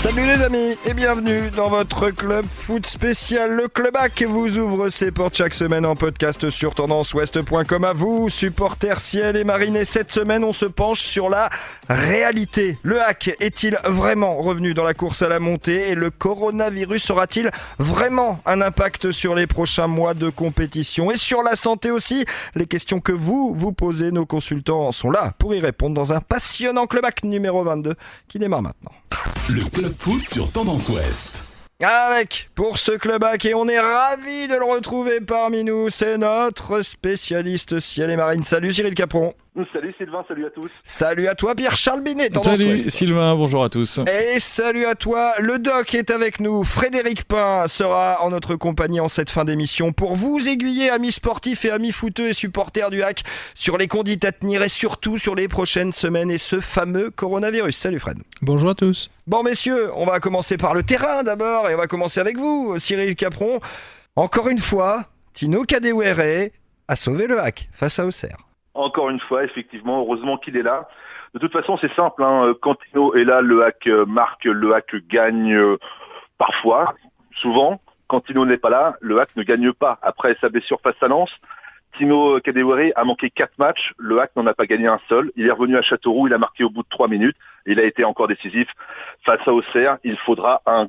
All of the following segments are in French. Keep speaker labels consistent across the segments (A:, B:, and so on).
A: Salut les amis et bienvenue dans votre club foot spécial. Le Club Hack vous ouvre ses portes chaque semaine en podcast sur tendanceouest.com. À vous, supporters Ciel et Marine. Et cette semaine, on se penche sur la réalité. Le Hack est-il vraiment revenu dans la course à la montée et le coronavirus aura-t-il vraiment un impact sur les prochains mois de compétition et sur la santé aussi? Les questions que vous posez, nos consultants sont là pour y répondre dans un passionnant Club Hack numéro 22 qui démarre maintenant.
B: Le Club Foot sur Tendance Ouest.
A: Avec, pour ce Club Hack, et on est ravis de le retrouver parmi nous, c'est notre spécialiste Ciel et Marine. Salut Cyril Capron.
C: Salut Sylvain, salut à tous.
A: Salut à toi Pierre-Charles Binet.
D: Salut
A: Ouest.
D: Sylvain, bonjour à tous.
A: Et salut à toi, le doc est avec nous. Frédéric Pain sera en notre compagnie en cette fin d'émission pour vous aiguiller, amis sportifs et amis footeux et supporters du Hack, sur les conduites à tenir et surtout sur les prochaines semaines et ce fameux coronavirus. Salut Fred.
D: Bonjour à tous.
A: Bon messieurs, on va commencer par le terrain d'abord et on va commencer avec vous, Cyril Capron. Encore une fois, Tino Kadewere a sauvé le Hack face à Auxerre.
C: Encore une fois, effectivement, heureusement qu'il est là. De toute façon, c'est simple, quand Tino est là, le Hack marque, le Hack gagne parfois, souvent. Quand Tino n'est pas là, le Hack ne gagne pas. Après sa blessure face à Lens, Tino Kadewere a manqué 4 matchs, le Hack n'en a pas gagné un seul. Il est revenu à Châteauroux, il a marqué au bout de 3 minutes. Il a été encore décisif face à Auxerre. Il faudra un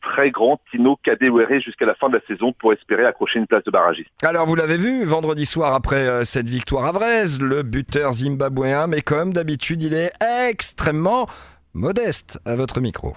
C: très grand Tino Kadewere jusqu'à la fin de la saison pour espérer accrocher une place de barragiste.
A: Alors vous l'avez vu, vendredi soir après cette victoire à Vraise, le buteur zimbabwéen, mais comme d'habitude, il est extrêmement modeste à votre micro.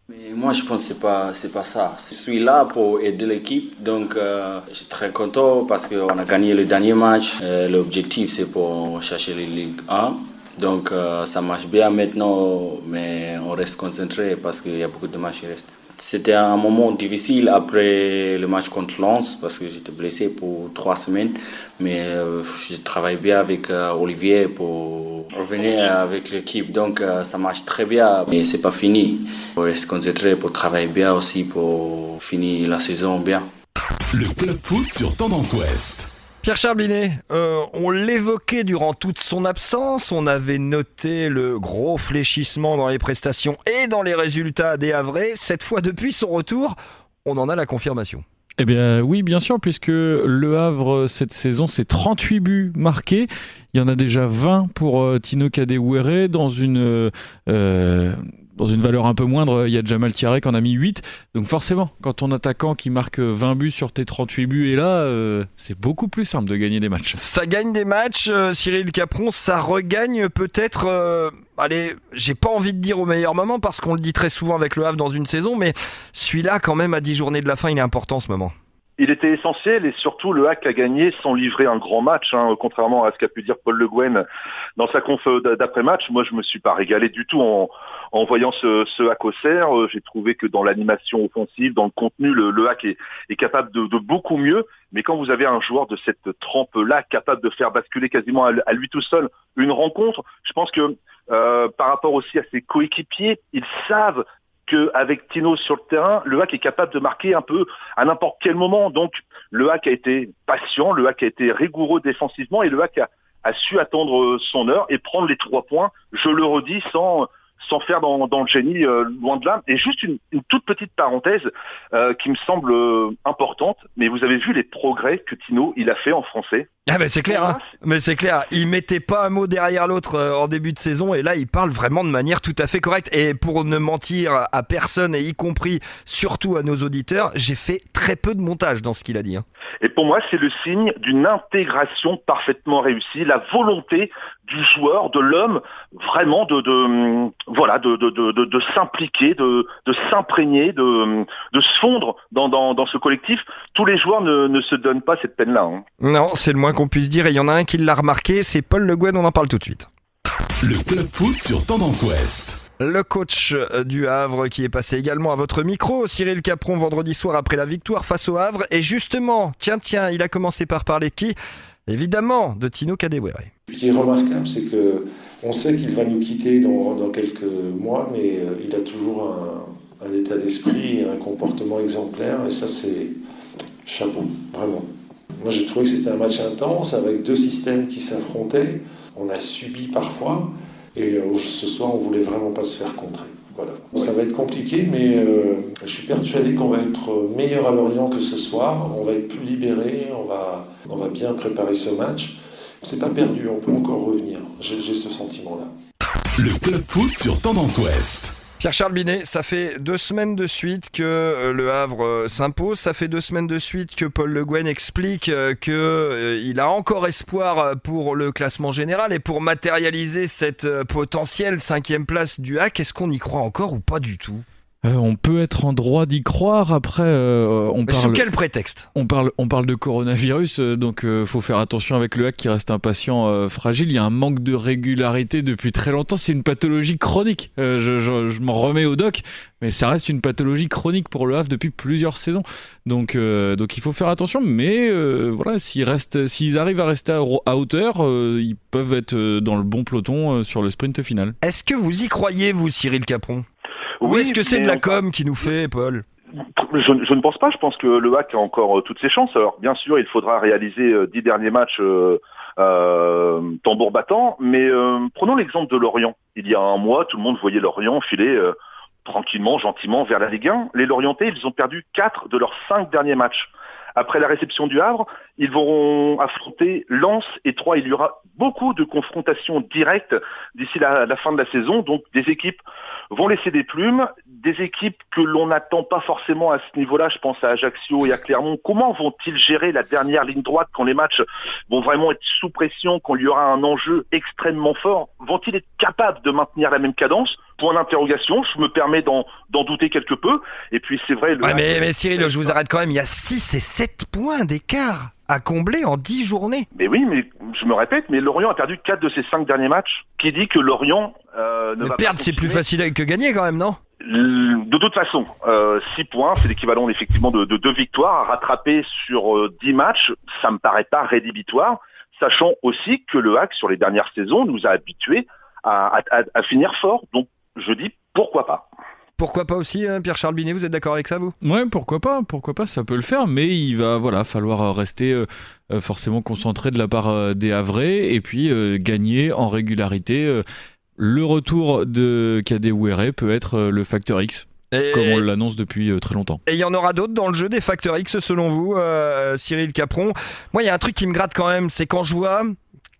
E: Mais moi, je pense que c'est pas ça. Je suis là pour aider l'équipe, donc je suis très content parce qu'on a gagné le dernier match. L'objectif, c'est pour chercher les Ligue 1. Donc ça marche bien maintenant, mais on reste concentré parce qu'il y a beaucoup de matchs qui restent. C'était un moment difficile après le match contre Lens parce que j'étais blessé pour 3 semaines. Mais je travaille bien avec Olivier pour revenir avec l'équipe. Donc ça marche très bien, mais c'est pas fini. On reste concentré pour travailler bien aussi pour finir la saison bien.
B: Le Club Foot sur Tendance Ouest.
A: Pierre-Charles Binet, on l'évoquait durant toute son absence, on avait noté le gros fléchissement dans les prestations et dans les résultats des Havrais. Cette fois, depuis son retour, on en a la confirmation.
D: Eh bien oui, bien sûr, puisque Le Havre, cette saison, c'est 38 buts marqués. Il y en a déjà 20 pour Tino Kadewere dans une valeur un peu moindre. Il y a Jamal Thiaré qui en a mis 8. Donc forcément, quand ton attaquant qui marque 20 buts sur tes 38 buts est là, c'est beaucoup plus simple de gagner des matchs.
A: Ça gagne des matchs, Cyril Capron, ça regagne peut-être... Allez, j'ai pas envie de dire au meilleur moment parce qu'on le dit très souvent avec le Havre dans une saison, mais celui-là quand même à 10 journées de la fin, il est important ce moment.
C: Il était essentiel et surtout le Hack a gagné sans livrer un grand match, contrairement à ce qu'a pu dire Paul Le Guen dans sa conf d'après-match. Moi, je me suis pas régalé du tout en voyant ce Hack Auxerre. J'ai trouvé que dans l'animation offensive, dans le contenu, le Hack est capable de beaucoup mieux. Mais quand vous avez un joueur de cette trempe-là capable de faire basculer quasiment à lui tout seul une rencontre, je pense que par rapport aussi à ses coéquipiers, ils savent qu'avec Tino sur le terrain, le Hack est capable de marquer un peu à n'importe quel moment. Donc le Hack a été patient, le Hack a été rigoureux défensivement et le Hack a su attendre son heure et prendre les 3 points, je le redis, sans faire dans le génie, loin de là. Et juste une toute petite parenthèse qui me semble importante, mais vous avez vu les progrès que Tino il a fait en français.
A: Ah ben c'est clair, hein. Mais c'est clair, il mettait pas un mot derrière l'autre en début de saison et là il parle vraiment de manière tout à fait correcte. Et pour ne mentir à personne et y compris surtout à nos auditeurs, j'ai fait très peu de montage dans ce qu'il a dit.
C: Et pour moi c'est le signe d'une intégration parfaitement réussie, la volonté du joueur, de l'homme, vraiment de s'impliquer, de s'imprégner, de se fondre dans ce collectif. Tous les joueurs ne se donnent pas cette peine-là.
A: Non, c'est le moins qu'on puisse dire, et il y en a un qui l'a remarqué, c'est Paul Le Guen, on en parle tout de suite.
B: Le Club Foot sur Tendance Ouest.
A: Le coach du Havre qui est passé également à votre micro, Cyril Capron, vendredi soir après la victoire face au Havre. Et justement, tiens, il a commencé par parler de qui ? Évidemment, de Tino Kadewere.
F: Ce qui est remarquable, c'est qu'on sait qu'il va nous quitter dans quelques mois, mais il a toujours un état d'esprit et un comportement exemplaire. Et ça, c'est chapeau, vraiment. Moi, j'ai trouvé que c'était un match intense avec 2 systèmes qui s'affrontaient. On a subi parfois et ce soir, on voulait vraiment pas se faire contrer. Voilà. Ça va être compliqué, mais je suis persuadé qu'on va être meilleur à Lorient que ce soir. On va être plus libéré, on va bien préparer ce match. C'est pas perdu, on peut encore revenir. J'ai ce sentiment-là.
B: Le club foot sur Tendance Ouest.
A: Pierre-Charles Binet, ça fait 2 semaines de suite que le Havre s'impose, ça fait 2 semaines de suite que Paul Le Guen explique qu'il a encore espoir pour le classement général et pour matérialiser cette potentielle 5e place du HAC. Est-ce qu'on y croit encore ou pas du tout ?
D: On peut être en droit d'y croire. Après,
A: sous quel prétexte ?
D: On parle de coronavirus, donc faut faire attention avec le HAC qui reste un patient fragile. Il y a un manque de régularité depuis très longtemps. C'est une pathologie chronique. Je m'en remets au doc, mais ça reste une pathologie chronique pour le Havre depuis plusieurs saisons. Donc il faut faire attention. Mais voilà, s'ils arrivent à rester à hauteur, ils peuvent être dans le bon peloton sur le sprint final.
A: Est-ce que vous y croyez, vous, Cyril Capron ? Ou est-ce que c'est de la com qui nous fait, Paul ?
C: Je ne pense pas. Je pense que le HAC a encore toutes ses chances. Alors, bien sûr, il faudra réaliser 10 derniers matchs tambour battant. Mais prenons l'exemple de Lorient. Il y a un mois, tout le monde voyait Lorient filer tranquillement, gentiment vers la Ligue 1. Les Lorientais, ils ont perdu 4 de leurs 5 derniers matchs. Après la réception du Havre, ils vont affronter Lens et Troyes. Il y aura beaucoup de confrontations directes d'ici la fin de la saison. Donc des équipes vont laisser des plumes, des équipes que l'on n'attend pas forcément à ce niveau-là. Je pense à Ajaccio et à Clermont. Comment vont-ils gérer la dernière ligne droite quand les matchs vont vraiment être sous pression, quand il y aura un enjeu extrêmement fort ? Vont-ils être capables de maintenir la même cadence ? Point d'interrogation. Je me permets d'en douter quelque peu. Et puis c'est vrai...
A: Mais Cyril, je vous arrête quand même. Il y a 6 et 7 points d'écart à combler en 10 journées.
C: Mais oui, mais je me répète, mais Lorient a perdu 4 de ses 5 derniers matchs. Qui dit que Lorient ne va
A: perdre,
C: pas
A: c'est plus facile que gagner quand même, non ?
C: De toute façon, 6 points, c'est l'équivalent effectivement de 2 victoires à rattraper sur 10 matchs. Ça me paraît pas rédhibitoire, sachant aussi que le HAC, sur les dernières saisons, nous a habitués à finir fort. Donc, je dis pourquoi pas.
A: Pourquoi pas aussi, Pierre-Charles Binet, vous êtes d'accord avec ça, vous ?
D: Ouais, pourquoi pas, ça peut le faire, mais il va falloir rester forcément concentré de la part des Havrais et puis gagner en régularité. Le retour de Kadewere peut être le facteur X, comme on l'annonce depuis très longtemps.
A: Et il y en aura d'autres dans le jeu, des facteurs X, selon vous, Cyril Capron ? Moi, il y a un truc qui me gratte quand même, c'est quand je vois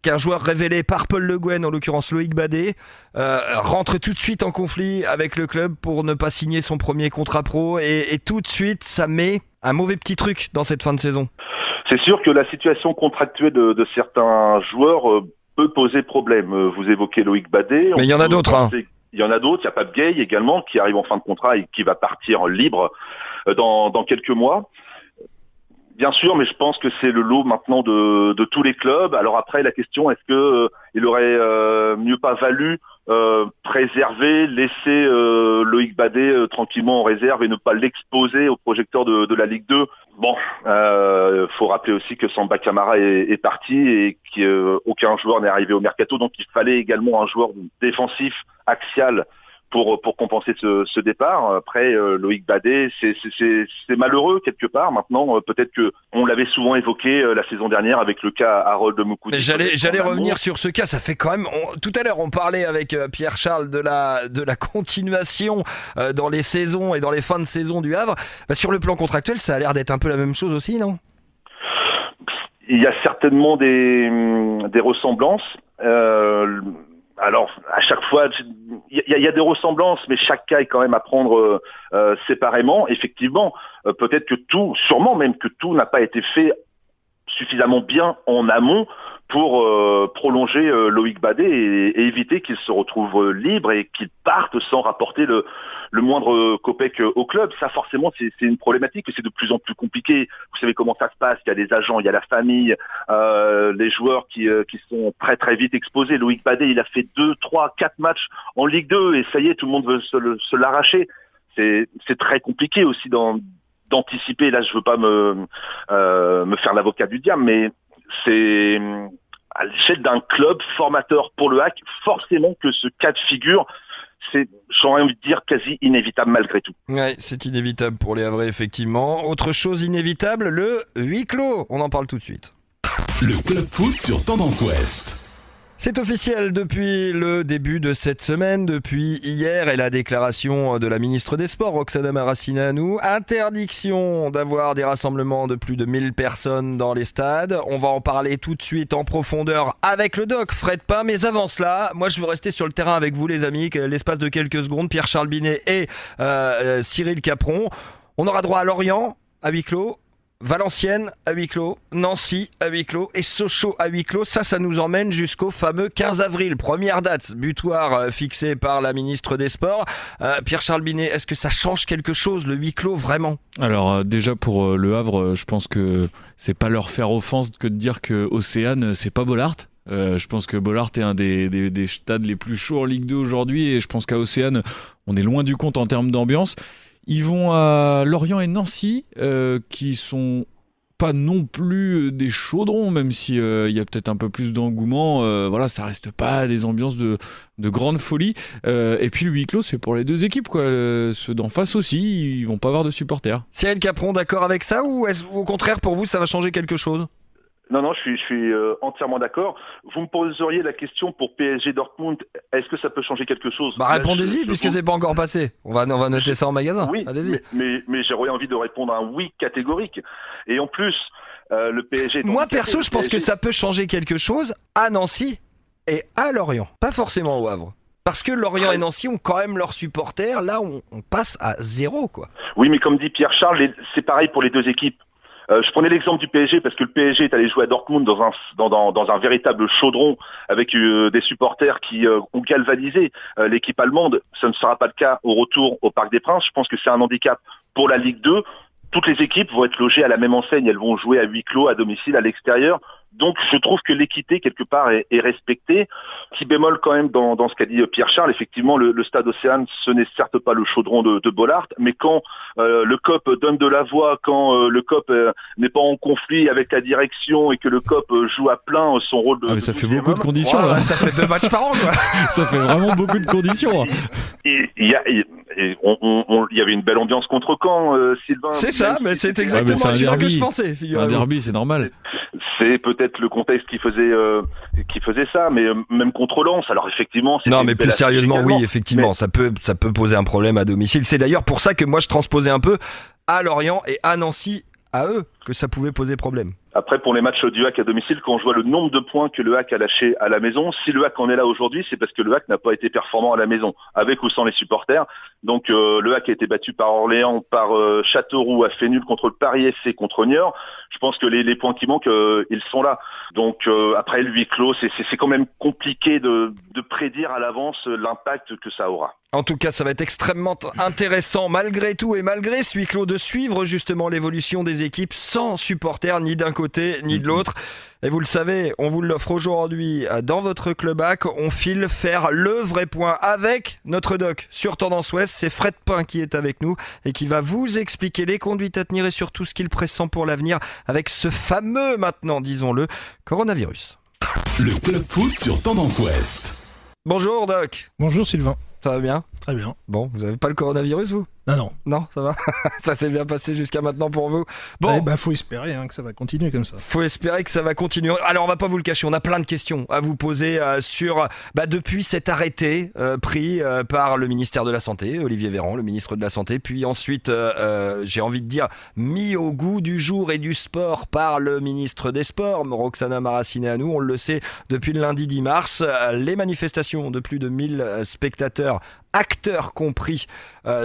A: qu'un joueur révélé par Paul Le Guen, en l'occurrence Loïc Badet, rentre tout de suite en conflit avec le club pour ne pas signer son premier contrat pro et tout de suite ça met un mauvais petit truc dans cette fin de saison.
C: C'est sûr que la situation contractuelle de certains joueurs peut poser problème. Vous évoquez Loïc Badet.
A: Mais il y en a d'autres.
C: Il y en a d'autres. Il y a Pape Gay également qui arrive en fin de contrat et qui va partir libre dans quelques mois. Bien sûr, mais je pense que c'est le lot maintenant de tous les clubs. Alors après, la question, est-ce que il aurait mieux pas valu préserver, laisser Loïc Badet tranquillement en réserve et ne pas l'exposer aux projecteurs de la Ligue 2 ? Bon, faut rappeler aussi que Samba Camara est parti et qu'aucun joueur n'est arrivé au mercato, donc il fallait également un joueur défensif axial pour compenser ce départ. Après, Loïc Badet, c'est malheureux quelque part. Maintenant, peut-être que on l'avait souvent évoqué la saison dernière avec le cas Harold Moukoudi.
A: J'allais revenir sur ce cas. Ça fait quand même. Tout à l'heure, on parlait avec Pierre-Charles de la continuation dans les saisons et dans les fins de saison du Havre. Sur le plan contractuel, ça a l'air d'être un peu la même chose aussi, non ?
C: Il y a certainement des ressemblances. Alors, à chaque fois, il y a des ressemblances, mais chaque cas est quand même à prendre séparément. Effectivement, peut-être que sûrement même que tout n'a pas été fait suffisamment bien en amont pour prolonger Loïc Badet et éviter qu'il se retrouve libre et qu'il parte sans rapporter le moindre copec au club. Ça, forcément, c'est une problématique et c'est de plus en plus compliqué. Vous savez comment ça se passe. Il y a des agents, il y a la famille, les joueurs qui sont très très vite exposés. Loïc Badet, il a fait 2, 3, 4 matchs en Ligue 2 et ça y est, tout le monde veut se l'arracher. C'est très compliqué aussi d'anticiper. Là, je veux pas me faire l'avocat du diable, mais c'est à l'échelle d'un club formateur pour le HAC, forcément que ce cas de figure, j'aurais envie de dire, quasi inévitable malgré tout.
A: Ouais, c'est inévitable pour les Havrais, effectivement. Autre chose inévitable, le huis clos. On en parle tout de suite.
B: Le club foot sur Tendance Ouest.
A: C'est officiel depuis le début de cette semaine, depuis hier et la déclaration de la ministre des Sports, Roxana Maracineanu. Interdiction d'avoir des rassemblements de plus de 1000 personnes dans les stades. On va en parler tout de suite en profondeur avec le doc Fred Pain. Mais avant cela, moi je veux rester sur le terrain avec vous les amis, l'espace de quelques secondes. Pierre-Charles Binet et Cyril Capron. On aura droit à Lorient à huis clos, Valenciennes à huis clos, Nancy à huis clos et Sochaux à huis clos. Ça nous emmène jusqu'au fameux 15 avril. Première date, butoir fixée par la ministre des Sports. Pierre-Charles Binet, est-ce que ça change quelque chose, le huis clos, vraiment ?
D: Alors déjà pour Le Havre, je pense que c'est pas leur faire offense que de dire que Océane, c'est pas Bollaert. Je pense que Bollaert est un des stades les plus chauds en Ligue 2 aujourd'hui et je pense qu'à Océane, on est loin du compte en termes d'ambiance. Ils vont à Lorient et Nancy, qui sont pas non plus des chaudrons, même si y a peut-être un peu plus d'engouement. Voilà, ça reste pas des ambiances de grande folie. Et puis le huis clos, c'est pour les deux équipes, quoi. Ceux d'en face aussi, ils vont pas avoir de supporters.
A: Cyril Capron, d'accord avec ça ou est-ce au contraire pour vous ça va changer quelque chose ?
C: Non, je suis entièrement d'accord. Vous me poseriez la question pour PSG Dortmund, est-ce que ça peut changer quelque chose ?
A: Répondez-y, puisque c'est pas encore passé. On va noter ça en magasin.
C: Oui, allez-y. Mais j'aurais envie de répondre à un oui catégorique. Et en plus, le PSG...
A: Moi, perso, je pense que ça peut changer quelque chose à Nancy et à Lorient. Pas forcément au Havre. Parce que Lorient et Nancy ont quand même leurs supporters. Là, on passe à 0, quoi.
C: Oui, mais comme dit Pierre-Charles, c'est pareil pour les deux équipes. Je prenais l'exemple du PSG parce que le PSG est allé jouer à Dortmund dans un véritable chaudron avec des supporters qui ont galvanisé l'équipe allemande. Ça ne sera pas le cas au retour au Parc des Princes. Je pense que c'est un handicap pour la Ligue 2. Toutes les équipes vont être logées à la même enseigne. Elles vont jouer à huis clos, à domicile, à l'extérieur. Donc je trouve que l'équité quelque part est respectée. Petit bémol quand même dans ce qu'a dit Pierre-Charles, effectivement le stade Océane ce n'est certes pas le chaudron de Bollaert, mais quand le COP donne de la voix, quand le COP n'est pas en conflit avec la direction et que le COP joue à plein son rôle de...
D: mais ça fait beaucoup de conditions.
A: Là. Ça fait 2 matchs par an, quoi.
D: Ça fait vraiment beaucoup de conditions.
C: Il y avait une belle ambiance contre Caen, Sylvain.
A: C'est ça, mais c'est exactement ce que je pensais.
D: Un derby, c'est normal.
C: C'est peut-être le contexte qui faisait ça, mais même contre Lens. Alors effectivement,
A: non, mais plus sérieusement, oui, effectivement, mais... ça peut poser un problème à domicile. C'est d'ailleurs pour ça que moi je transposais un peu à Lorient et à Nancy, à eux, que ça pouvait poser problème.
C: Après, pour les matchs du HAC à domicile, quand je vois le nombre de points que le HAC a lâché à la maison, si le HAC en est là aujourd'hui, c'est parce que le HAC n'a pas été performant à la maison, avec ou sans les supporters. Donc le HAC a été battu par Orléans, par Châteauroux, a fait nul contre le Paris FC, contre Niort. Je pense que les points qui manquent, ils sont là. Donc après le huis clos, c'est quand même compliqué de prédire à l'avance l'impact que ça aura.
A: En tout cas, ça va être extrêmement intéressant malgré tout et malgré ce huis clos de suivre justement l'évolution des équipes sans supporters ni d'un côté ni de l'autre. Et vous le savez, on vous l'offre aujourd'hui dans votre club-hack. On file faire le vrai point avec notre doc sur Tendance Ouest. C'est Fred Pain qui est avec nous et qui va vous expliquer les conduites à tenir et surtout ce qu'il pressent pour l'avenir avec ce fameux, maintenant disons-le, coronavirus.
B: Le Club Foot sur Tendance Ouest.
A: Bonjour doc.
G: Bonjour Sylvain.
A: Ça va bien ?
G: Très bien.
A: Bon, vous n'avez pas le coronavirus, vous ? Non, ça va. Ça s'est bien passé jusqu'à maintenant pour vous. Bon,
G: faut espérer que ça va continuer comme ça.
A: Faut espérer que ça va continuer. Alors, on va pas vous le cacher, on a plein de questions à vous poser sur depuis cet arrêté pris par le ministère de la Santé, Olivier Véran, le ministre de la Santé, puis ensuite, j'ai envie de dire, mis au goût du jour et du sport par le ministre des Sports, Roxana Maracineanu. On le sait depuis le lundi 10 mars, les manifestations de plus de 1000 spectateurs, acteurs compris,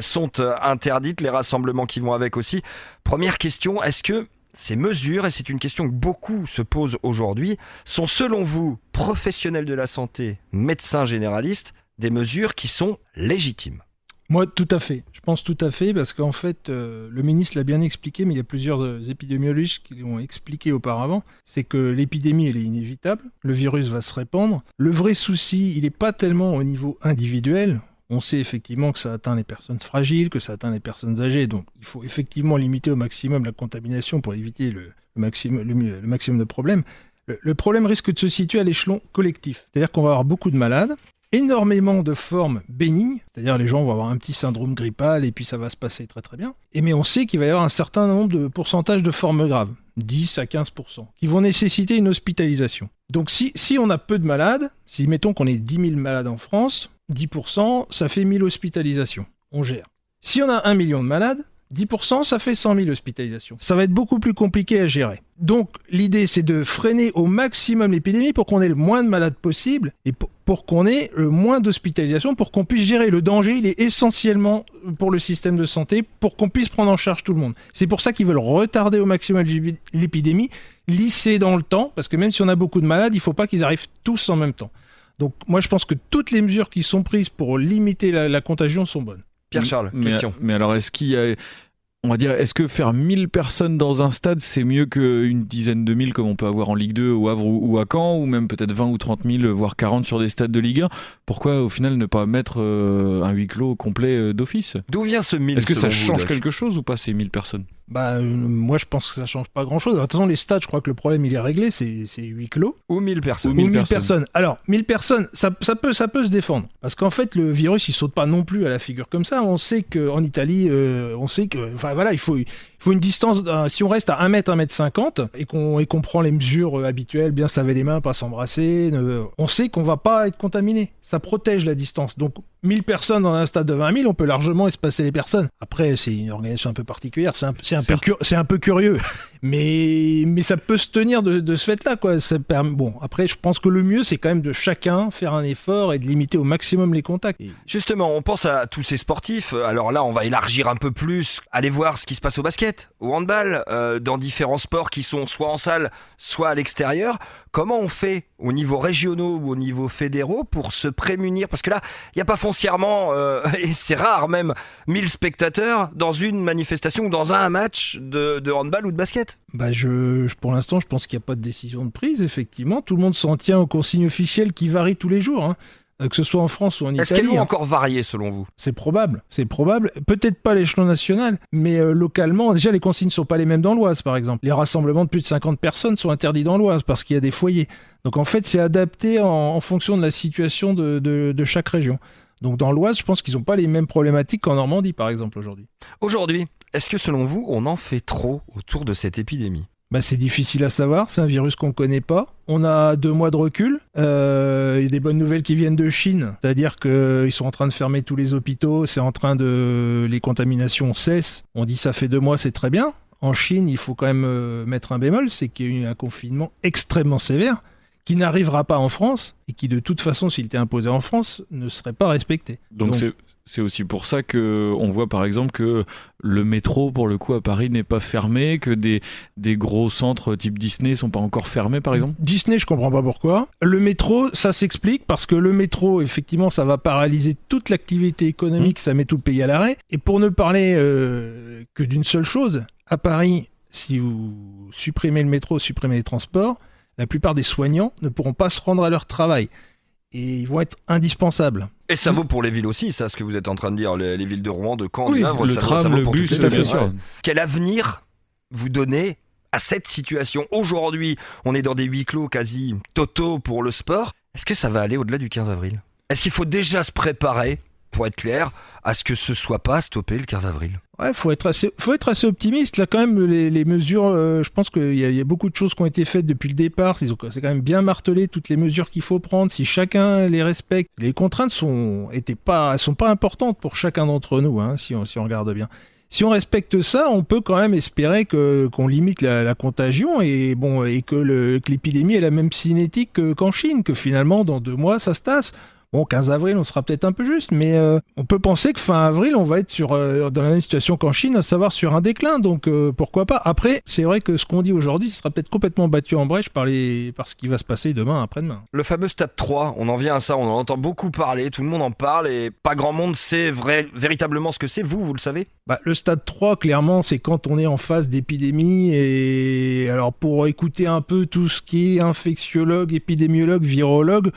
A: sont interdites, les rassemblements qui vont avec aussi. Première question, est-ce que ces mesures, et c'est une question que beaucoup se posent aujourd'hui, sont selon vous, professionnels de la santé, médecins généralistes, des mesures qui sont légitimes ?
G: Moi, tout à fait. Je pense tout à fait parce qu'en fait, le ministre l'a bien expliqué, mais il y a plusieurs épidémiologistes qui l'ont expliqué auparavant, c'est que l'épidémie, elle est inévitable, le virus va se répandre. Le vrai souci, il n'est pas tellement au niveau individuel. On sait effectivement que ça atteint les personnes fragiles, que ça atteint les personnes âgées, donc il faut effectivement limiter au maximum la contamination pour éviter le maximum de problèmes. Le problème risque de se situer à l'échelon collectif, c'est-à-dire qu'on va avoir beaucoup de malades, énormément de formes bénignes, c'est-à-dire les gens vont avoir un petit syndrome grippal et puis ça va se passer très très bien. Mais on sait qu'il va y avoir un certain nombre de pourcentages de formes graves, 10 à 15%, qui vont nécessiter une hospitalisation. Donc si on a peu de malades, si mettons qu'on est 10 000 malades en France, 10%, ça fait 1000 hospitalisations. On gère. Si on a 1 million de malades, 10%, ça fait 100 000 hospitalisations. Ça va être beaucoup plus compliqué à gérer. Donc, l'idée, c'est de freiner au maximum l'épidémie pour qu'on ait le moins de malades possible et pour qu'on ait le moins d'hospitalisations, pour qu'on puisse gérer le danger. Il est essentiellement pour le système de santé, pour qu'on puisse prendre en charge tout le monde. C'est pour ça qu'ils veulent retarder au maximum l'épidémie, lisser dans le temps, parce que même si on a beaucoup de malades, il ne faut pas qu'ils arrivent tous en même temps. Donc, moi, je pense que toutes les mesures qui sont prises pour limiter la contagion sont bonnes.
A: Pierre-Charles, question.
D: Mais alors, est-ce qu'il y a... On va dire, est-ce que faire 1000 personnes dans un stade, c'est mieux qu'une dizaine de mille comme on peut avoir en Ligue 2 au Havre ou à Caen, ou même peut-être 20 ou 30 000, voire 40 sur des stades de Ligue 1 ? Pourquoi au final ne pas mettre un huis clos complet d'office ?
A: D'où vient ce 1000 ?
D: Est-ce que ça
A: selon vous,
D: change
A: Doc ?
D: quelque chose ou pas ces 1000 personnes ?
G: Moi, je pense que ça change pas grand-chose. De toute façon, les stades, je crois que le problème, il est réglé, c'est huis clos.
A: Ou 1000 personnes.
D: Ou 1000
G: personnes. Alors, 1000 personnes, ça peut se défendre. Parce qu'en fait, le virus, il saute pas non plus à la figure comme ça. On sait qu'en Italie, il faut une distance, si on reste à 1 mètre, 1 mètre 50, et qu'on prend les mesures habituelles, bien se laver les mains, pas s'embrasser, on sait qu'on va pas être contaminé. Ça protège la distance. Donc, 1000 personnes dans un stade de 20 000, on peut largement espacer les personnes. Après, c'est une organisation un peu particulière, c'est un peu curieux, mais ça peut se tenir de ce fait-là, quoi. Bon, après, je pense que le mieux, c'est quand même de chacun faire un effort et de limiter au maximum les contacts.
A: Justement, on pense à tous ces sportifs. Alors là, on va élargir un peu plus, aller voir ce qui se passe au basket, au handball, dans différents sports qui sont soit en salle, soit à l'extérieur. Comment on fait au niveau régionaux ou au niveau fédéraux pour se prémunir ? Parce que là, il n'y a pas foncièrement, et c'est rare même, 1000 spectateurs dans une manifestation ou dans un match de handball ou de basket.
G: Pour l'instant, je pense qu'il n'y a pas de décision de prise, effectivement. Tout le monde s'en tient aux consignes officielles qui varient tous les jours, que ce soit en France ou en Italie.
A: Est-ce qu'elles vont encore varier selon vous ?
G: C'est probable. Peut-être pas à l'échelon national, mais localement, déjà les consignes ne sont pas les mêmes dans l'Oise, par exemple. Les rassemblements de plus de 50 personnes sont interdits dans l'Oise parce qu'il y a des foyers. Donc en fait, c'est adapté en fonction de la situation de chaque région. Donc dans l'Oise, je pense qu'ils n'ont pas les mêmes problématiques qu'en Normandie, par exemple, aujourd'hui.
A: Aujourd'hui, est-ce que selon vous, on en fait trop autour de cette épidémie ?
G: C'est difficile à savoir, c'est un virus qu'on ne connaît pas. On a 2 mois de recul, il y a des bonnes nouvelles qui viennent de Chine, c'est-à-dire qu'ils sont en train de fermer tous les hôpitaux, les contaminations cessent. On dit ça fait 2 mois, c'est très bien. En Chine, il faut quand même mettre un bémol, c'est qu'il y a eu un confinement extrêmement sévère qui n'arrivera pas en France et qui de toute façon, s'il était imposé en France, ne serait pas respecté.
D: Donc c'est aussi pour ça qu'on voit par exemple que le métro, pour le coup, à Paris n'est pas fermé, que des gros centres type Disney sont pas encore fermés, par exemple.
G: Disney, je comprends pas pourquoi. Le métro, ça s'explique parce que le métro, effectivement, ça va paralyser toute l'activité économique, ça met tout le pays à l'arrêt. Et pour ne parler que d'une seule chose, à Paris, si vous supprimez le métro, supprimez les transports, la plupart des soignants ne pourront pas se rendre à leur travail. Et ils vont être indispensables.
A: Et ça vaut pour les villes aussi, ça, ce que vous êtes en train de dire, les villes de Rouen, de Caen, du Havre,
D: le tram, le bus,
A: tout à fait
D: sûr.
A: Quel avenir vous donnez à cette situation ? Aujourd'hui, on est dans des huis clos quasi totaux pour le sport. Est-ce que ça va aller au-delà du 15 avril ? Est-ce qu'il faut déjà se préparer, pour être clair, à ce que ce soit pas stoppé le 15 avril ?
G: Ouais, faut être assez optimiste. Là, quand même, les mesures, je pense qu'il y a beaucoup de choses qui ont été faites depuis le départ. C'est quand même bien martelé toutes les mesures qu'il faut prendre. Si chacun les respecte, les contraintes sont pas importantes pour chacun d'entre nous, si on regarde bien. Si on respecte ça, on peut quand même espérer qu'on limite la contagion et que l'épidémie est la même cinétique qu'en Chine, que finalement, dans 2 mois, ça se tasse. Bon, 15 avril, on sera peut-être un peu juste, mais on peut penser que fin avril, on va être dans la même situation qu'en Chine, à savoir sur un déclin, donc pourquoi pas. Après, c'est vrai que ce qu'on dit aujourd'hui, ce sera peut-être complètement battu en brèche par ce qui va se passer demain, après-demain.
A: Le fameux stade 3, on en vient à ça, on en entend beaucoup parler, tout le monde en parle, et pas grand monde sait véritablement ce que c'est. Vous le savez ?
G: Le stade 3, clairement, c'est quand on est en phase d'épidémie, et alors pour écouter un peu tout ce qui est infectiologue, épidémiologue, virologue,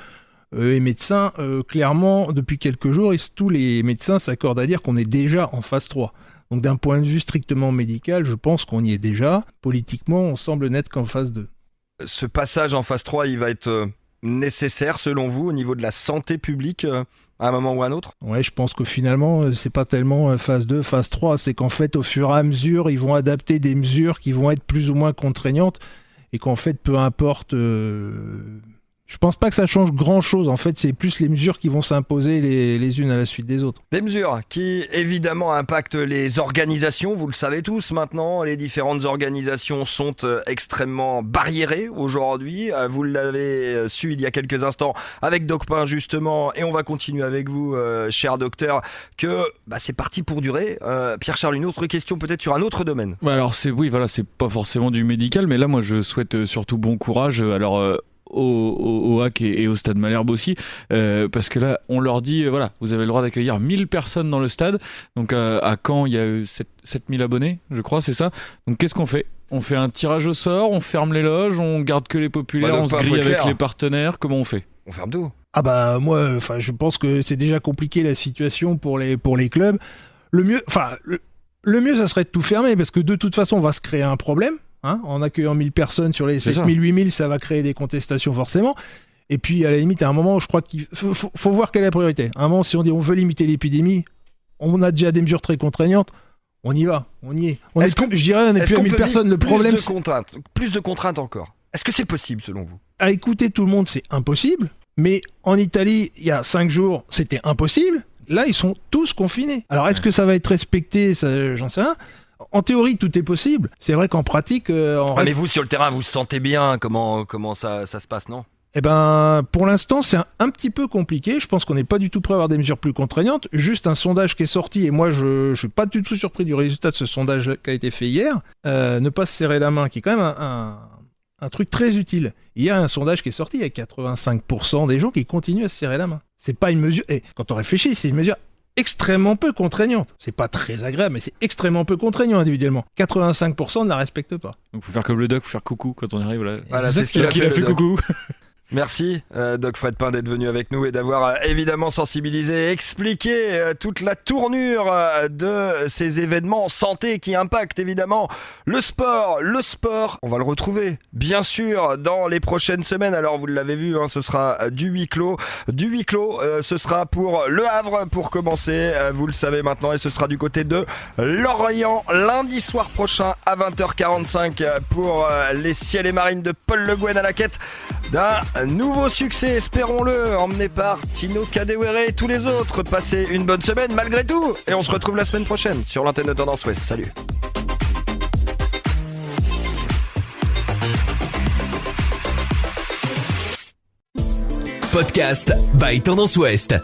G: et médecins, clairement, depuis quelques jours, tous les médecins s'accordent à dire qu'on est déjà en phase 3. Donc d'un point de vue strictement médical, je pense qu'on y est déjà. Politiquement, on semble n'être qu'en phase 2.
A: Ce passage en phase 3, il va être nécessaire selon vous au niveau de la santé publique à un moment ou à un autre ?
G: Ouais, je pense que finalement, c'est pas tellement phase 2, phase 3, c'est qu'en fait, au fur et à mesure, ils vont adapter des mesures qui vont être plus ou moins contraignantes et qu'en fait, peu importe... Je pense pas que ça change grand-chose. En fait, c'est plus les mesures qui vont s'imposer les unes à la suite des autres.
A: Des mesures qui, évidemment, impactent les organisations. Vous le savez tous maintenant, les différentes organisations sont extrêmement barriérées aujourd'hui. Vous l'avez su il y a quelques instants avec Doc Pain, justement, et on va continuer avec vous, cher docteur, que c'est parti pour durer. Pierre-Charles, une autre question peut-être sur un autre domaine.
D: Alors, c'est pas forcément du médical, mais là, moi, je souhaite surtout bon courage. Au HAC et au Stade Malherbe aussi, parce que là on leur dit vous avez le droit d'accueillir 1000 personnes dans le stade, donc à Caen il y a eu 7000 abonnés je crois, c'est ça, donc qu'est-ce qu'on fait ? On fait un tirage au sort, on ferme les loges, on garde que les populaires, on se grille avec les partenaires, comment on fait ?
A: On ferme tout.
G: Moi je pense que c'est déjà compliqué la situation pour les clubs. Le mieux ça serait de tout fermer, parce que de toute façon on va se créer un problème. En accueillant 1000 personnes sur les 7000, 8000, ça va créer des contestations forcément. Et puis, à la limite, à un moment, je crois qu'il faut voir quelle est la priorité. À un moment, si on dit on veut limiter l'épidémie, on a déjà des mesures très contraignantes, on y va, on y est. On n'est plus à 1000 personnes. Le problème,
A: plus de contraintes encore. Est-ce que c'est possible, selon vous ?
G: À écouter tout le monde, c'est impossible. Mais en Italie, il y a 5 jours, c'était impossible. Là, ils sont tous confinés. Alors, est-ce que ça va être respecté ? Ça, j'en sais rien. En théorie, tout est possible. C'est vrai qu'en pratique...
A: Mais vous, sur le terrain, vous sentez bien comment ça se passe, non ?
G: Pour l'instant, c'est un petit peu compliqué. Je pense qu'on n'est pas du tout prêt à avoir des mesures plus contraignantes. Juste un sondage qui est sorti, et moi, je suis pas du tout surpris du résultat de ce sondage qui a été fait hier. Ne pas se serrer la main, qui est quand même un truc très utile. Il y a un sondage qui est sorti, il y a 85% des gens qui continuent à se serrer la main. C'est pas une mesure... Et quand on réfléchit, c'est une mesure extrêmement peu contraignante. C'est pas très agréable, mais c'est extrêmement peu contraignant individuellement. 85% ne la respectent pas.
D: Donc faut faire comme le doc, faut faire coucou quand on arrive là.
A: Voilà, c'est ce qu'il a fait
D: coucou.
A: Merci Doc Fred Pain d'être venu avec nous et d'avoir évidemment sensibilisé et expliqué toute la tournure de ces événements santé qui impactent évidemment le sport. Le sport, on va le retrouver bien sûr dans les prochaines semaines. Alors vous l'avez vu, ce sera du huis clos. Du huis clos, ce sera pour Le Havre pour commencer, vous le savez maintenant, et ce sera du côté de Lorient lundi soir prochain à 20h45 pour les Ciels et Marines de Paul Le Guen à la quête d'un nouveau succès, espérons-le, emmené par Tino Kadewere et tous les autres. Passez une bonne semaine malgré tout et on se retrouve la semaine prochaine sur l'antenne de Tendance Ouest. Salut.
H: Podcast by Tendance Ouest.